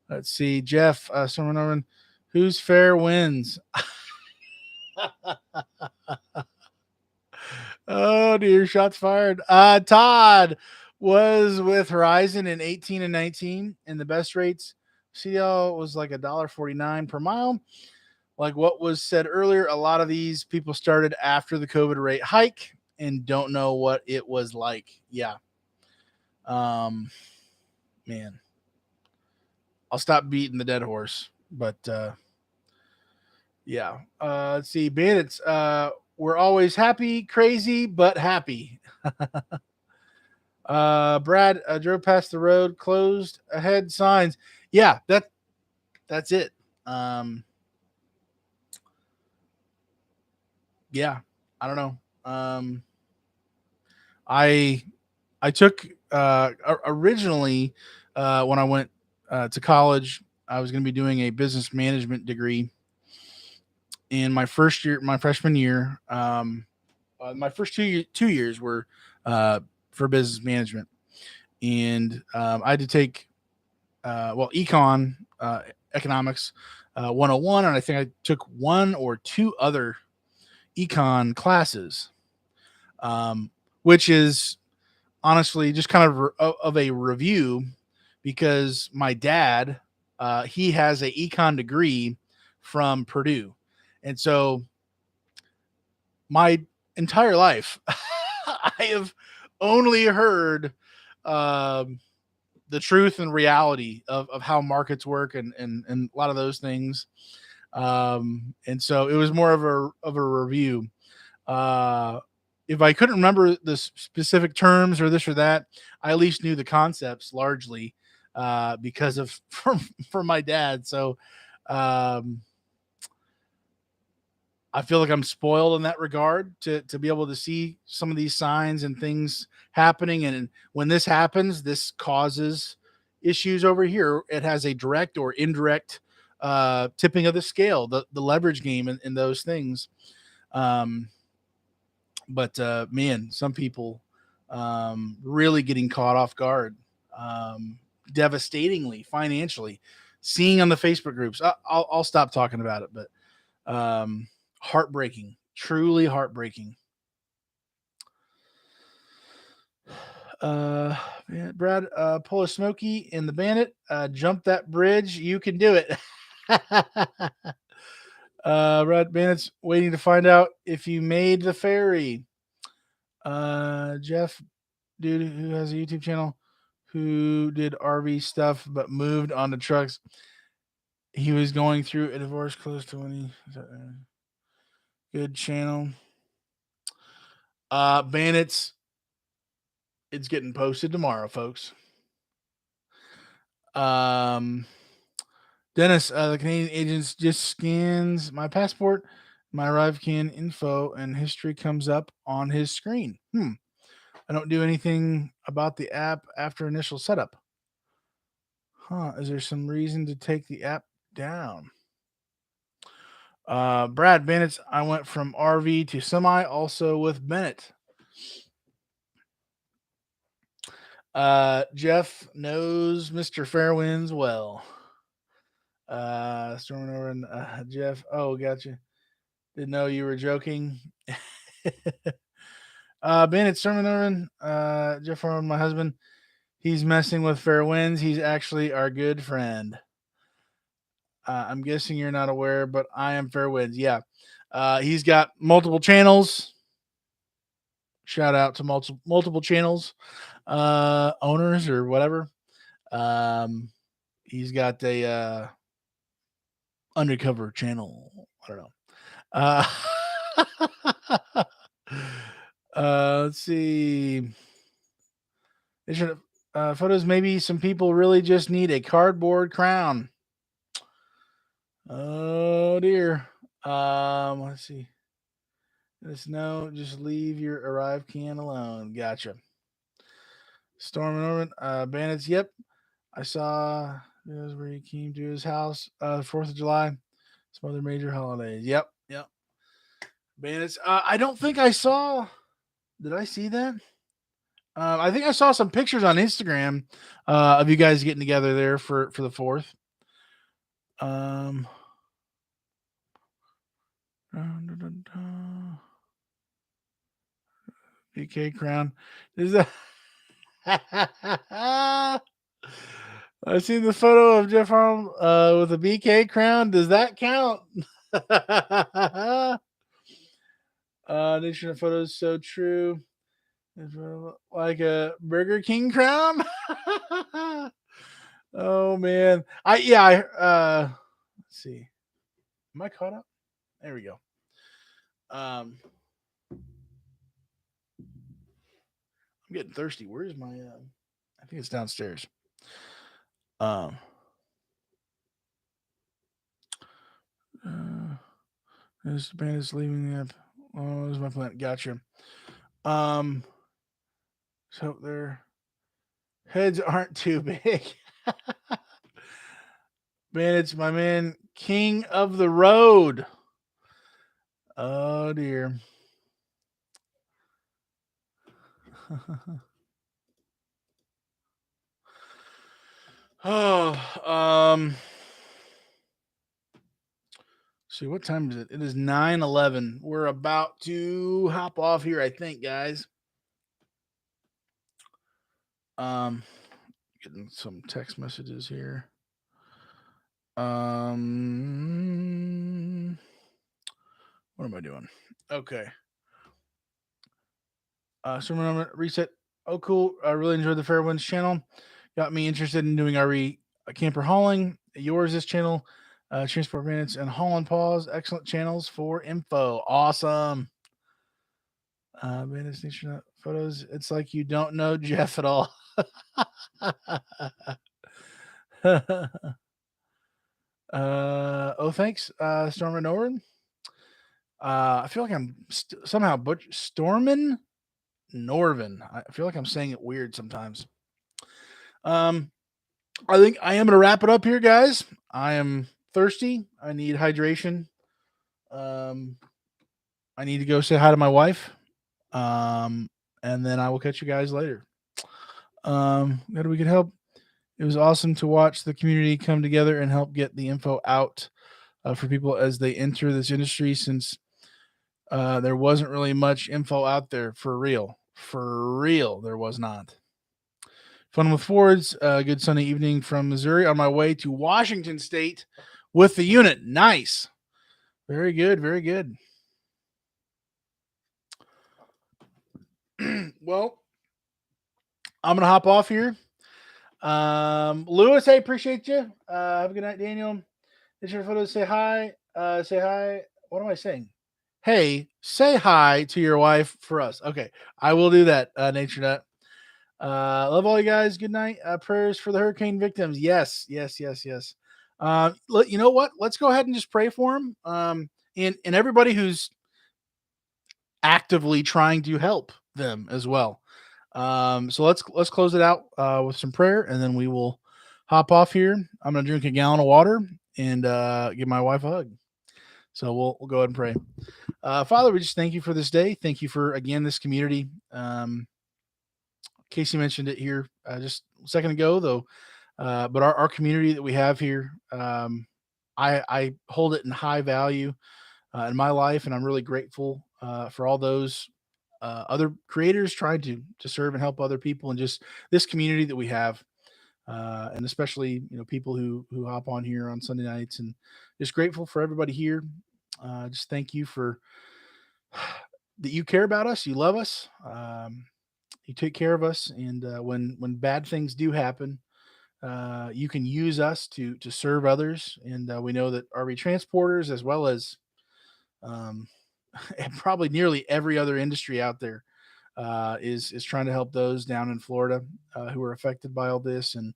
let's see, Jeff, Storm and Orbit. Who's Fair Winds? Oh dear, shots fired. Todd was with Horizon in 18 and 19, and the best rates CL was like $1.49 per mile. Like what was said earlier, a lot of these people started after the COVID rate hike and don't know what it was like. Yeah. Man, I'll stop beating the dead horse, but Yeah. Let's see. Bandits. We're always happy, crazy, but happy. Brad drove past the road, closed ahead signs. Yeah, that's it. Um, yeah, I don't know. I I took originally when I went to college, I was going to be doing a business management degree. In my first year, my freshman year, my first 2 years were uh, for business management, and I had to take econ, economics 101, and I think I took one or two other econ classes, um, which is honestly just kind of of a review because my dad he has a econ degree from Purdue, and so my entire life I have only heard um, the truth and reality of how markets work and a lot of those things. And so it was more of a review. Uh, if I couldn't remember the specific terms or this or that, I at least knew the concepts largely because of from my dad. So um, I feel like I'm spoiled in that regard to be able to see some of these signs and things happening. And when this happens, this causes issues over here. It has a direct or indirect tipping of the scale, the leverage game, and those things. Um, but man, some people really getting caught off guard, devastatingly financially. Seeing on the Facebook groups, I'll stop talking about it, but heartbreaking, truly heartbreaking. Uh, Man, Brad, pull a Smoky in the Bandit, jump that bridge. You can do it. Brad Bandit's waiting to find out if you made the ferry. Jeff, dude who has a YouTube channel, who did RV stuff but moved on to trucks. He was going through a divorce close to when he good channel. Bandits, it's getting posted tomorrow, folks. Um, Dennis, the Canadian agents just scans my passport, my ArriveCan info, and history comes up on his screen. I don't do anything about the app after initial setup. Is there some reason to take the app down? Brad Bennett's. I went from RV to semi, also with Bennett. Jeff knows Mr. Fairwinds well. Storming over and Jeff. Oh, gotcha. Didn't know you were joking. Bennett Storming over Jeff Farman, my husband. He's messing with Fairwinds. He's actually our good friend. I'm guessing you're not aware, but I am Fairwinds. Yeah. He's got multiple channels. Shout out to multiple channels, owners or whatever. Um, he's got a undercover channel. I don't know. Uh, let's see. They should photos. Maybe some people really just need a cardboard crown. Oh dear. Let's see. No, just leave your ArriveCan alone. Gotcha. Storm and Orban, bandits. Yep, I saw this where he came to his house. 4th of July, some other major holidays. Yep. Bandits. I don't think I saw. Did I see that? I think I saw some pictures on Instagram of you guys getting together there for the 4th. BK crown. Is that? I seen the photo of Jeff Arnold with a BK crown. Does that count? Nation of photos so true. Like a Burger King crown. Oh man. Let's see. Am I caught up? There we go. I'm getting thirsty. Where's my? I think it's downstairs. Um. This band is leaving the app. Oh, this is my plan. Gotcha. Um. So their heads aren't too big. Man, it's my man, King of the Road. Oh dear. Oh, see, what time is it? It is 9:11. We're about to hop off here, I think, guys. Um, getting some text messages here. What am I doing? Okay. So I'm gonna reset. Oh, cool. I really enjoyed the Fairwinds channel. Got me interested in doing RE camper hauling. Yours, this channel, Transport Minutes and Hauling Paws. Excellent channels for info. Awesome. Bandits Nature photos. It's like you don't know Jeff at all. Oh, thanks, Stormin Norman. I feel like I'm somehow Stormin Norvin. I feel like I'm saying it weird sometimes. I think I am going to wrap it up here, guys. I am thirsty. I need hydration. Um, I need to go say hi to my wife. And then I will catch you guys later. How do we get help? It was awesome to watch the community come together and help get the info out for people as they enter this industry, since there wasn't really much info out there for real. For real, there was not. Fun with Fords. Good Sunday evening from Missouri on my way to Washington State with the unit. Nice. Very good. Very good. Well, I'm going to hop off here. Lewis, I appreciate you. Have a good night, Daniel. It's your photo. Say hi. Say hi. What am I saying? Hey, say hi to your wife for us. Okay, I will do that, Nature Nut. Love all you guys. Good night. Prayers for the hurricane victims. Yes, yes, yes, yes. You know what? Let's go ahead and just pray for them. And everybody who's actively trying to help them as well. So let's close it out with some prayer, and then we will hop off here. I'm gonna drink a gallon of water and give my wife a hug. So we'll go ahead and pray. Father, we just thank you for this day. Thank you for again this community. Casey mentioned it here just a second ago, though. But our community that we have here, I hold it in high value in my life, and I'm really grateful for all those other creators trying to serve and help other people, and just this community that we have, and especially people who hop on here on Sunday nights, and just grateful for everybody here. Just thank you for that you care about us, you love us, you take care of us, and when bad things do happen, you can use us to serve others, and we know that RV transporters, as well as um, and probably nearly every other industry out there, is trying to help those down in Florida who are affected by all this, and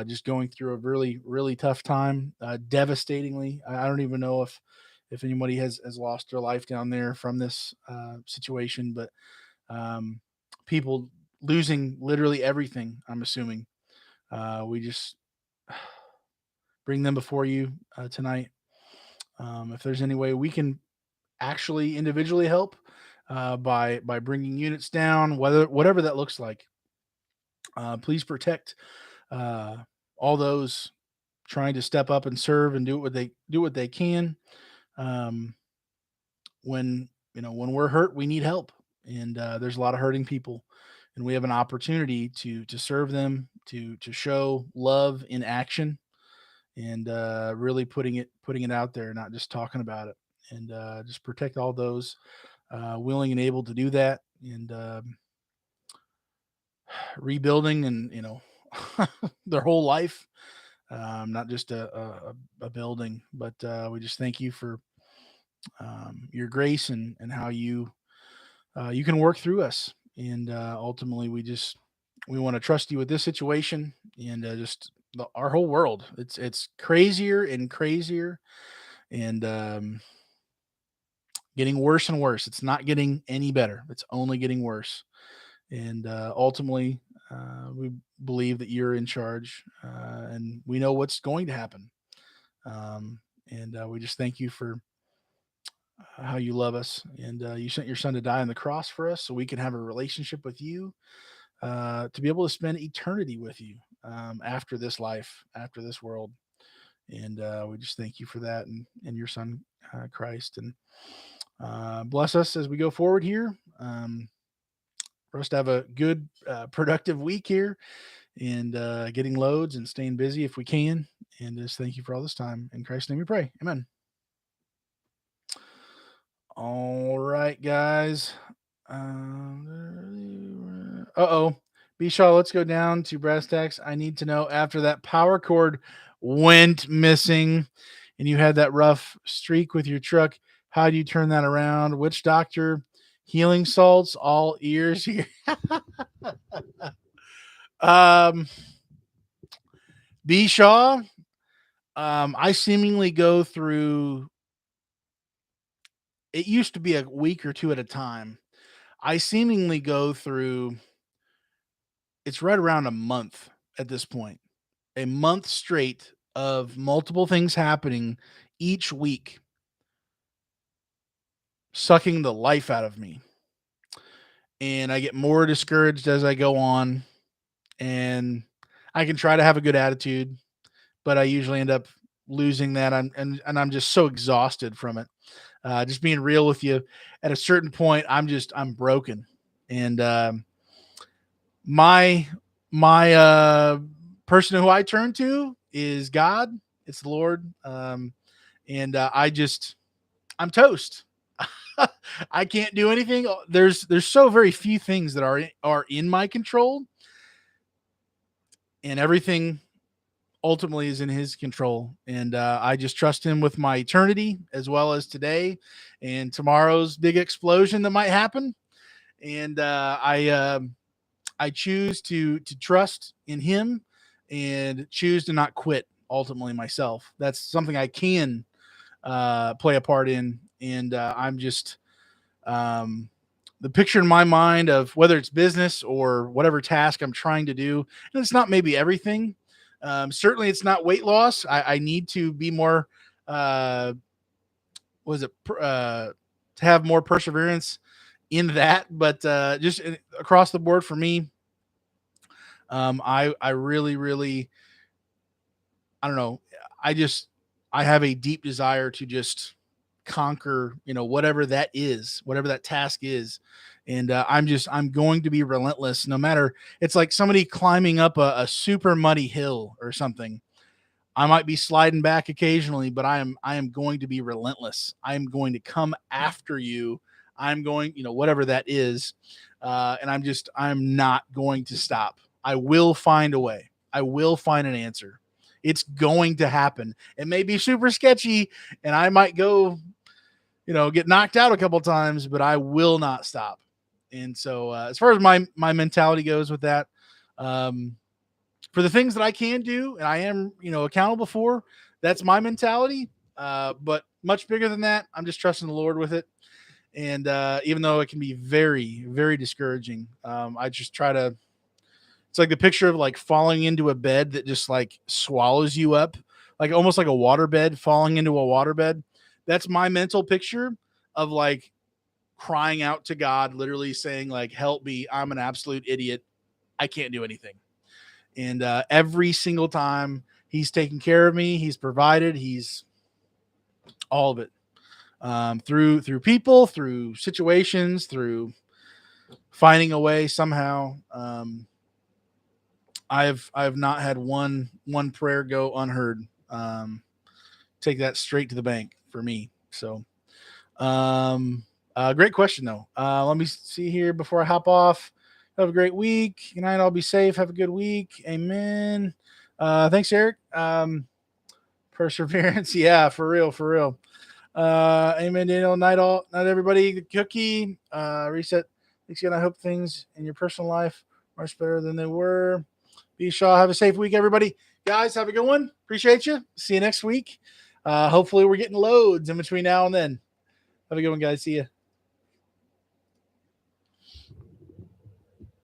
just going through a really tough time, devastatingly. I don't even know if anybody has lost their life down there from this situation, but people losing literally everything. I'm assuming we just bring them before you tonight. If there's any way we can actually individually help by bringing units down, whatever that looks like, please protect uh, all those trying to step up and serve and do what they can. Um, when when we're hurt, we need help, and there's a lot of hurting people, and we have an opportunity to serve them, to show love in action, and really putting it out there, not just talking about it, and just protect all those willing and able to do that, and rebuilding, and their whole life, not just a building. But we just thank you for your grace and how you can work through us. And ultimately, we want to trust you with this situation and just our whole world. It's crazier and crazier, and getting worse and worse. It's not getting any better. It's only getting worse. And ultimately, we believe that you're in charge, and we know what's going to happen. And we just thank you for how you love us, and you sent your son to die on the cross for us, so we can have a relationship with you, to be able to spend eternity with you, after this life, after this world. And we just thank you for that, and your son, Christ, and bless us as we go forward here. For us to have a good, productive week here, and getting loads and staying busy if we can. And just thank you for all this time. In Christ's name we pray. Amen. All right, guys. Uh-oh. Bishaw, let's go down to brass tacks. I need to know, after that power cord went missing and you had that rough streak with your truck, how do you turn that around? Which doctor? Healing salts, all ears here. um, Bishaw, I seemingly go through, it used to be a week or two at a time. I seemingly go through, it's right around a month at this point, a month straight of multiple things happening each week, sucking the life out of me. And I get more discouraged as I go on. And I can try to have a good attitude, but I usually end up losing that. And I'm just so exhausted from it. Just being real with you, at a certain point, I'm broken. And my person who I turn to is God. It's the Lord. And I'm toast. I can't do anything. There's so very few things that are in my control, and everything ultimately is in His control. And I just trust Him with my eternity, as well as today and tomorrow's big explosion that might happen. And I choose to trust in Him and choose to not quit. Ultimately, myself. That's something I can play a part in, and I'm just, um, the picture in my mind of whether it's business or whatever task I'm trying to do, and it's not maybe everything. Certainly, it's not weight loss. I need to be more. Was it to have more perseverance in that? But just across the board for me, I really, I don't know. I just I have a deep desire to just conquer, whatever that is, whatever that task is. And I'm going to be relentless no matter. It's like somebody climbing up a super muddy hill or something. I might be sliding back occasionally, but I am going to be relentless. I am going to come after you. I'm going, whatever that is. And I'm not going to stop. I will find a way. I will find an answer. It's going to happen. It may be super sketchy, and I might go, get knocked out a couple times, but I will not stop. And so, as far as my mentality goes with that, um, for the things that I can do and I am, accountable for, that's my mentality. But much bigger than that, I'm just trusting the Lord with it. And even though it can be very, very discouraging, I just try to. It's like the picture of like falling into a bed that just like swallows you up, like almost like a water bed falling into a water bed. That's my mental picture of like crying out to God, literally saying like, "Help me! I'm an absolute idiot. I can't do anything." And every single time He's taken care of me, He's provided, He's all of it, through people, through situations, through finding a way somehow. I've not had one prayer go unheard. Take that straight to the bank for me. So, great question though. Let me see here before I hop off. Have a great week. Good night. I'll be safe. Have a good week. Amen. Thanks, Eric. Perseverance. Yeah, for real, for real. Amen, Daniel. Night all, night everybody. The cookie. Reset. Thanks again. I hope things in your personal life are much better than they were. Be Shaw. Have a safe week, everybody. Guys, have a good one. Appreciate you. See you next week. Hopefully, we're getting loads in between now and then. Have a good one, guys. See you.